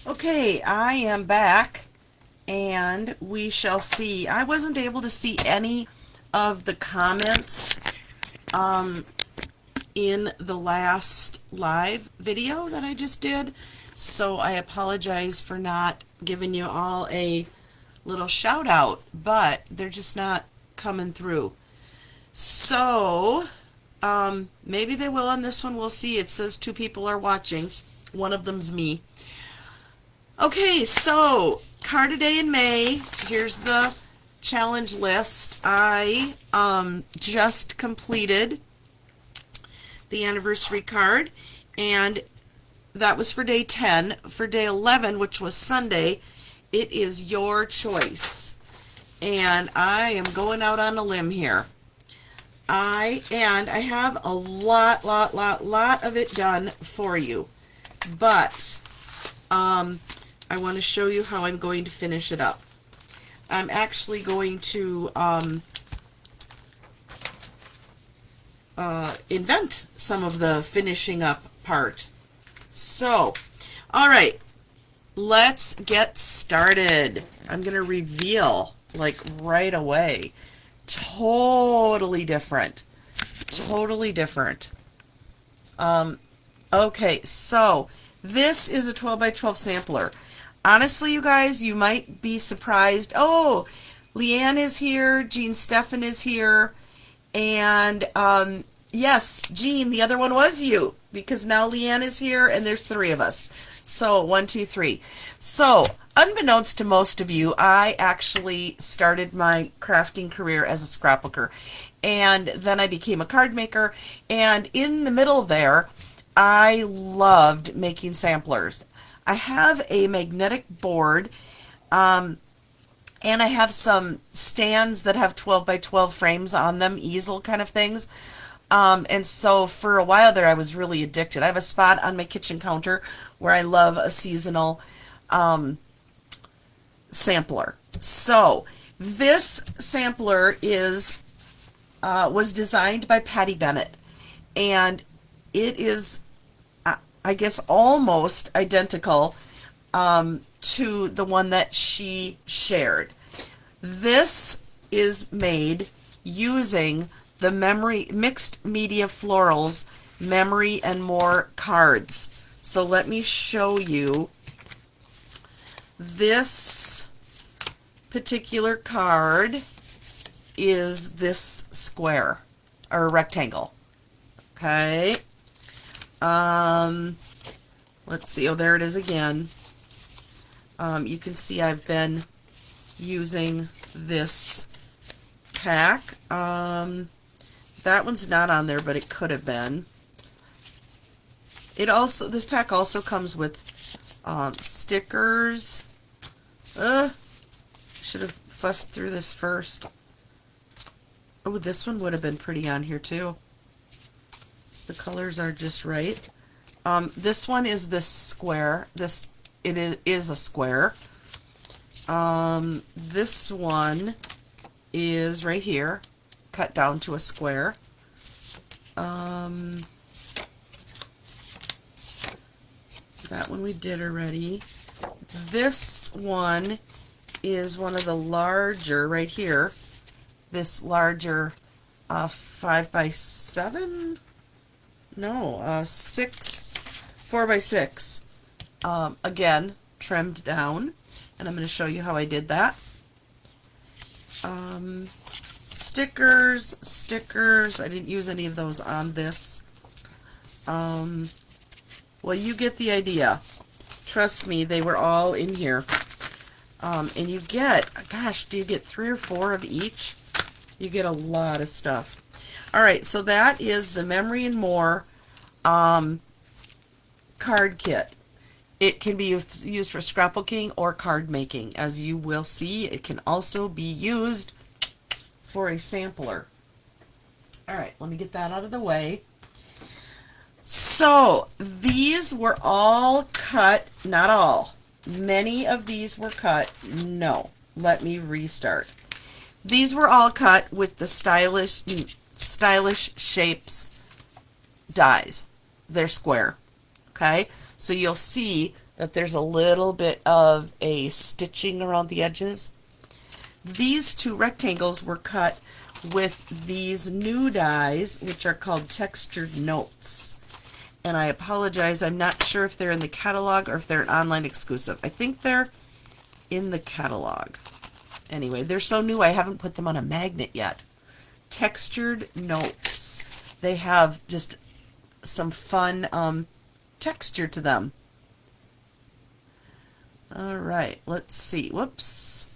Okay, I am back, and we shall see. I wasn't able to see any of the comments in the last live video that I just did, so I apologize for not giving you all a little shout out, but they're just not coming through. So, maybe they will on this one. We'll see. It says 2 people are watching. One of them's me. Okay, so card a day in May. Here's the challenge list. I just completed the anniversary card, and that was for day 10. For day 11, which was Sunday, it is your choice. And I am going out on a limb here. I have a lot of it done for you, but I want to show you how I'm going to finish it up. I'm actually going to invent some of the finishing up part. So, all right, let's get started. I'm going to reveal like right away. Totally different. Totally different. Okay, so this is a 12 by 12 sampler. Honestly, you guys, you might be surprised. Oh, Leanne is here. Jean Stefan is here. And yes, Jean, the other one was you, because now Leanne is here and there's 3 of us. So 1, 2, 3. So unbeknownst to most of you, I actually started my crafting career as a scrapbooker, and then I became a card maker, and in the middle there, I loved making samplers. I have a magnetic board, and I have some stands that have 12 by 12 frames on them, easel kind of things. And so for a while there, I was really addicted. I have a spot on my kitchen counter where I love a seasonal sampler. So this sampler was designed by Patty Bennett, and it is, I guess, almost identical to the one that she shared. This is made using the Mixed Media Florals Memory and More cards. So let me show you. This particular card is this square or rectangle. Okay. Let's see. Oh, there it is again. You can see I've been using this pack. That one's not on there, but it could have been. This pack also comes with stickers. Should have fussed through this first. Oh, this one would have been pretty on here too. The colors are just right. This one is this square. It is a square. This one is right here, cut down to a square. That one we did already. This one is one of the larger, right here, this larger 5 by 7? No, 4 by 6. Again, trimmed down, and I'm going to show you how I did that. Stickers, I didn't use any of those on this. Well, you get the idea. Trust me, they were all in here. And you get, gosh, do you get 3 or 4 of each? You get a lot of stuff. Alright, so that is the Memory and More card kit. It can be used for scrapbooking or card making. As you will see, it can also be used for a sampler. Alright, let me get that out of the way. So, these were all cut, not all. Many of these were cut. No, let me restart. These were all cut with the Stylish Shapes dies. They're square. Okay, so you'll see that there's a little bit of a stitching around the edges. These two rectangles were cut with these new dies, which are called Textured Notes. And I apologize, I'm not sure if they're in the catalog or if they're an online exclusive. I think they're in the catalog. Anyway, they're so new I haven't put them on a magnet yet. Textured Notes. They have just some fun texture to them. Alright, let's see. Whoops.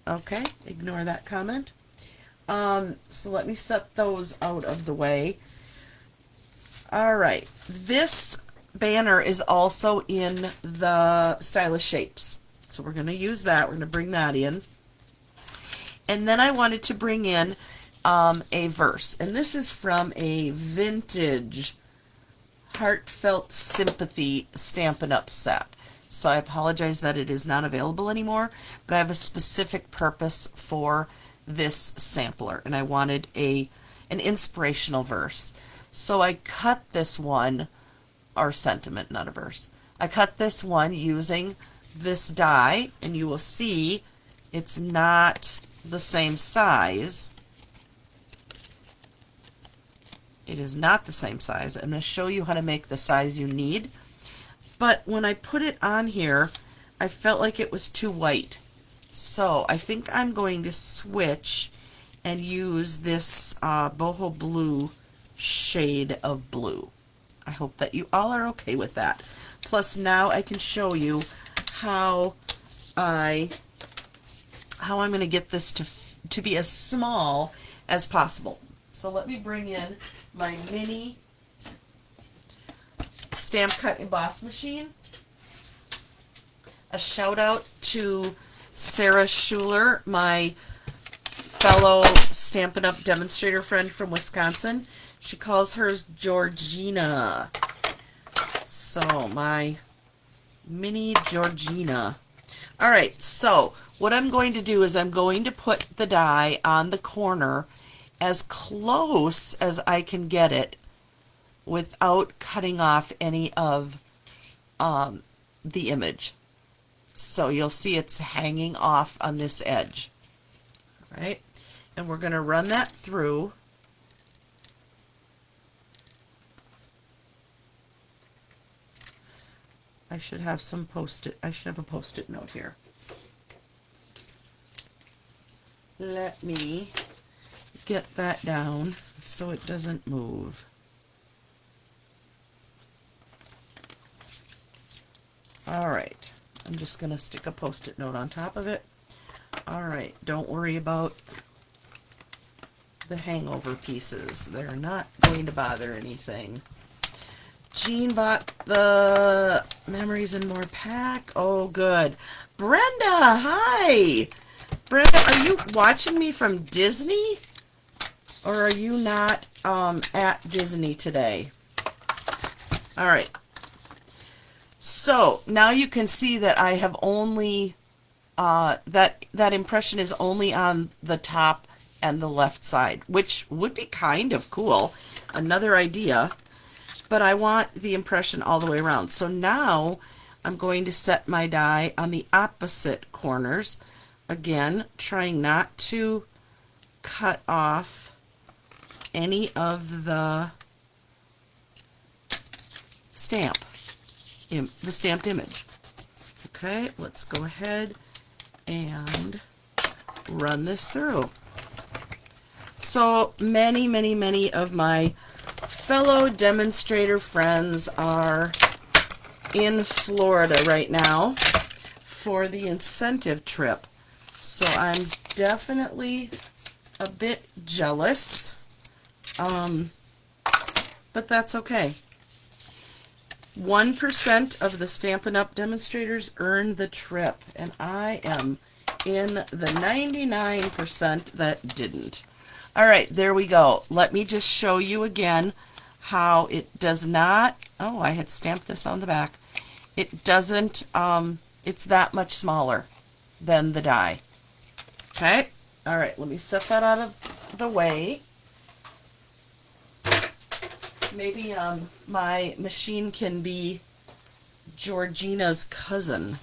Okay, ignore that comment. So let me set those out of the way. Alright, this banner is also in the Stylish Shapes. So we're going to use that. We're going to bring that in. And then I wanted to bring in a verse. And this is from a vintage Heartfelt Sympathy Stampin' Up! Set. So I apologize that it is not available anymore, but I have a specific purpose for this sampler, and I wanted an inspirational verse. So I cut this one, or sentiment, not a verse. I cut this one using this die, and you will see it's not the same size. It is not the same size. I'm going to show you how to make the size you need. But when I put it on here, I felt like it was too white. So I think I'm going to switch and use this boho blue shade of blue. I hope that you all are okay with that. Plus now I can show you how I'm going to get this to be as small as possible. So let me bring in my mini Stamp Cut Emboss machine. A shout out to Sarah Schuler, my fellow Stampin' Up! Demonstrator friend from Wisconsin. She calls hers Georgina. So my mini Georgina. Alright, so what I'm going to do is I'm going to put the die on the corner as close as I can get it without cutting off any of the image. So you'll see it's hanging off on this edge. All right, and we're going to run that through. I should have some I should have a post-it note here. Let me get that down so it doesn't move. Alright, I'm just going to stick a post-it note on top of it. Alright, don't worry about the hangover pieces. They're not going to bother anything. Jean bought the Memories and More pack. Oh, good. Brenda, hi! Brenda, are you watching me from Disney? Or are you not at Disney today? Alright. So, now you can see that I have only, that impression is only on the top and the left side, which would be kind of cool. Another idea. But I want the impression all the way around. So now I'm going to set my die on the opposite corners. Again, trying not to cut off any of the stamped image. Okay, let's go ahead and run this through. So many of my fellow demonstrator friends are in Florida right now for the incentive trip. So I'm definitely a bit jealous, but that's okay. 1% of the Stampin' Up! Demonstrators earn the trip, and I am in the 99% that didn't. Alright, there we go. Let me just show you again how it does not, oh, I had stamped this on the back. It doesn't, it's that much smaller than the die. Okay, alright, let me set that out of the way. Maybe my machine can be Georgina's cousin.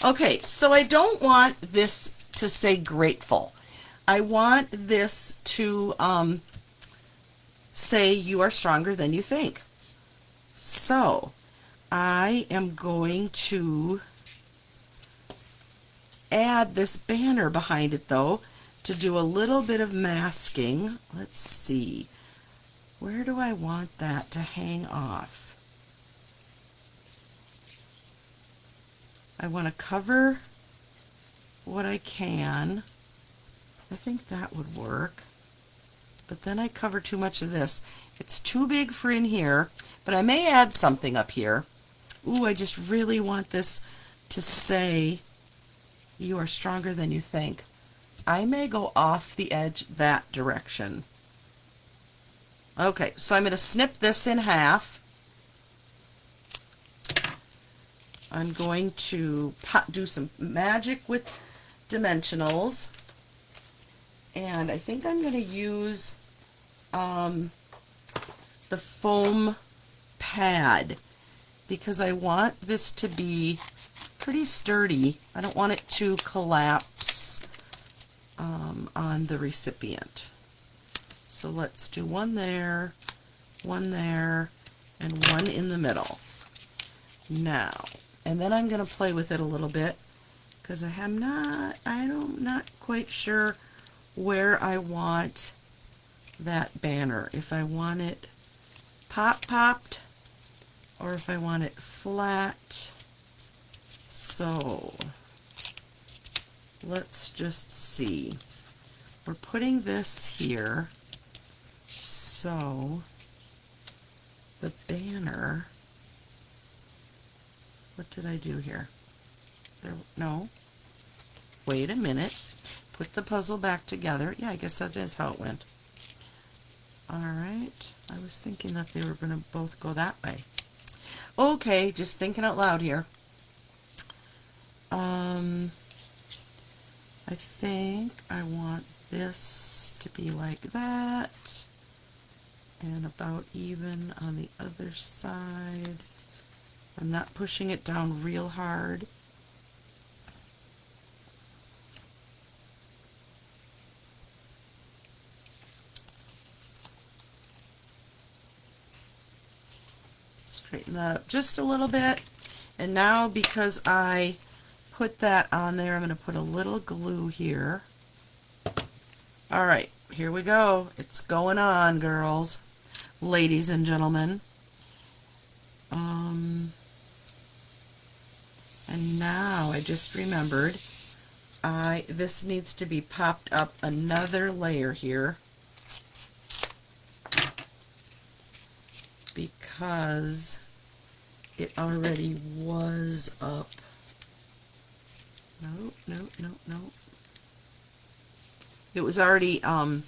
Okay, so I don't want this to say grateful. I want this to say you are stronger than you think. So I am going to add this banner behind it though to do a little bit of masking. Let's see. Where do I want that to hang off? I want to cover what I can. I think that would work. But then I cover too much of this. It's too big for in here, but I may add something up here. Ooh, I just really want this to say you are stronger than you think. I may go off the edge that direction. Okay, so I'm going to snip this in half. I'm going to do some magic with dimensionals. And I think I'm going to use the foam pad because I want this to be pretty sturdy. I don't want it to collapse on the recipient. So let's do one there, and one in the middle. Now, and then I'm going to play with it a little bit because I'm not quite sure where I want that banner. If I want it popped or if I want it flat. So let's just see. We're putting this here. So the banner, what did I do here? No. Wait a minute. Put the puzzle back together. Yeah, I guess that is how it went. Alright. I was thinking that they were going to both go that way. Okay, just thinking out loud here. I think I want this to be like that. And about even on the other side. I'm not pushing it down real hard. Straighten that up just a little bit. And now because I put that on there, I'm going to put a little glue here. Alright, here we go. It's going on, girls, ladies and gentlemen. And now I just remembered this needs to be popped up another layer here because it already was up. No. It was already, the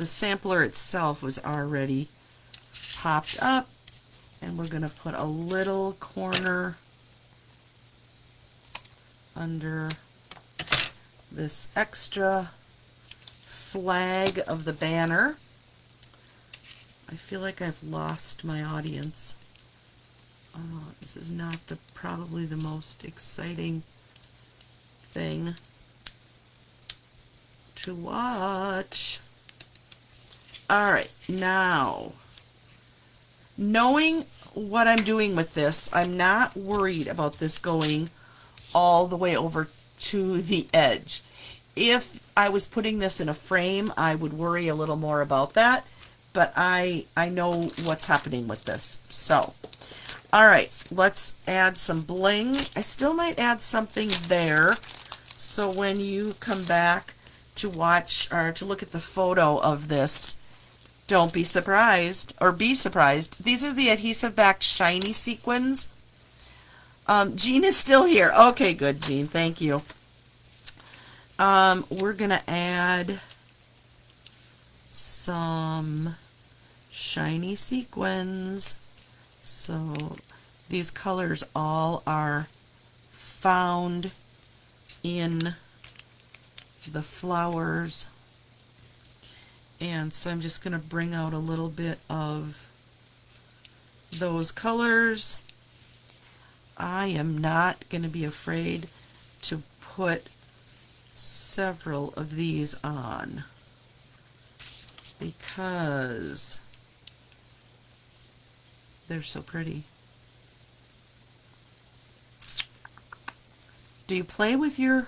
sampler itself was already popped up, and we're going to put a little corner under this extra flag of the banner. I feel like I've lost my audience. This is not probably the most exciting thing to watch. Alright, now, knowing what I'm doing with this, I'm not worried about this going all the way over to the edge. If I was putting this in a frame, I would worry a little more about that, but I know what's happening with this. So, alright, let's add some bling. I still might add something there, so when you come back to watch or to look at the photo of this, don't be surprised, or be surprised. These are the adhesive backed shiny sequins. Jean is still here. Okay, good, Jean. Thank you. We're going to add some shiny sequins. So these colors all are found in the flowers. And so I'm just going to bring out a little bit of those colors. I am not going to be afraid to put several of these on because they're so pretty. Do you play with your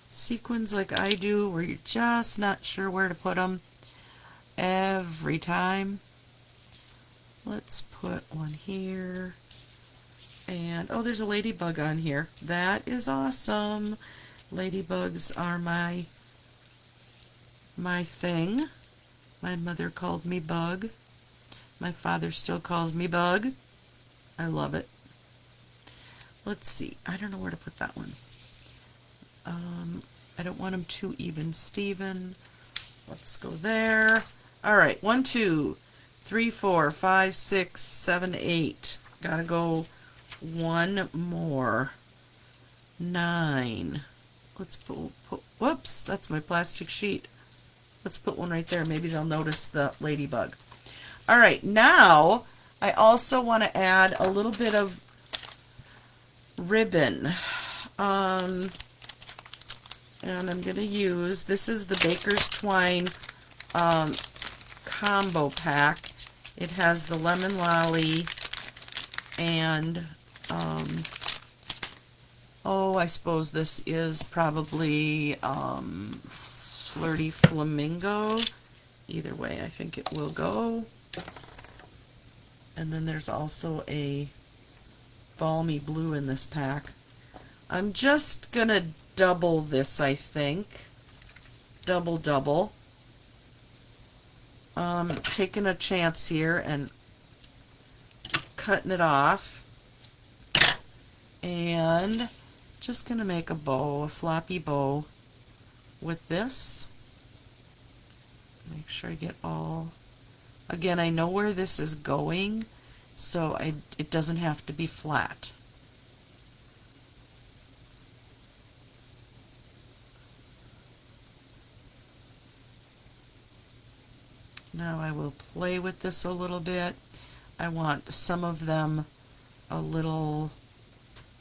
sequins like I do, where you're just not sure where to put them every time? Let's put one here. And oh, there's a ladybug on here. That is awesome. Ladybugs are my thing. My mother called me Bug. My father still calls me Bug. I love it. Let's see. I don't know where to put that one. I don't want them too even, Steven. Let's go there. All right. 1, 2, 3, 4, 5, 6, 7, 8. Gotta go one more. 9. Let's put, whoops, that's my plastic sheet. Let's put one right there. Maybe they'll notice the ladybug. All right, now I also want to add a little bit of ribbon. And I'm going to use, this is the Baker's Twine combo pack. It has the lemon lolly and oh, I suppose this is probably Flirty Flamingo. Either way, I think it will go. And then there's also a balmy blue in this pack. I'm just going to double this, I think. Double. Taking a chance here and cutting it off. And just going to make a bow, a floppy bow with this. Make sure I get all... Again, I know where this is going, so it doesn't have to be flat. Now I will play with this a little bit. I want some of them a little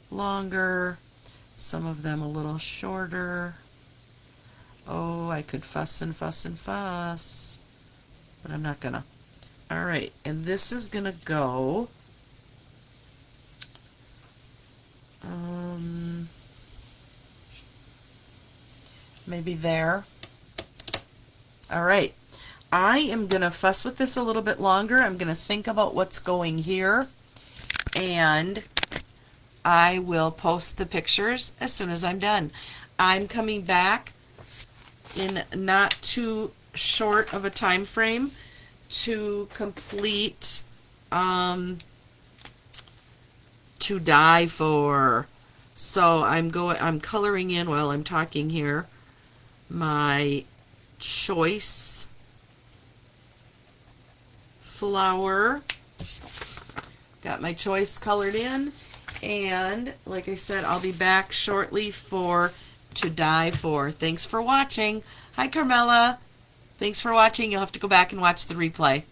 longer, some of them a little shorter. Oh, I could fuss and fuss and fuss, but I'm not gonna. All right, and this is gonna go maybe there. All right, I am gonna fuss with this a little bit longer. I'm gonna think about what's going here, and I will post the pictures as soon as I'm done. I'm coming back in not too short of a time frame to complete To Die For. So I'm coloring in while I'm talking here my choice flower. Got my choice colored in, and like I said, I'll be back shortly for To Die For. Thanks for watching. Hi, Carmela. Thanks for watching. You'll have to go back and watch the replay.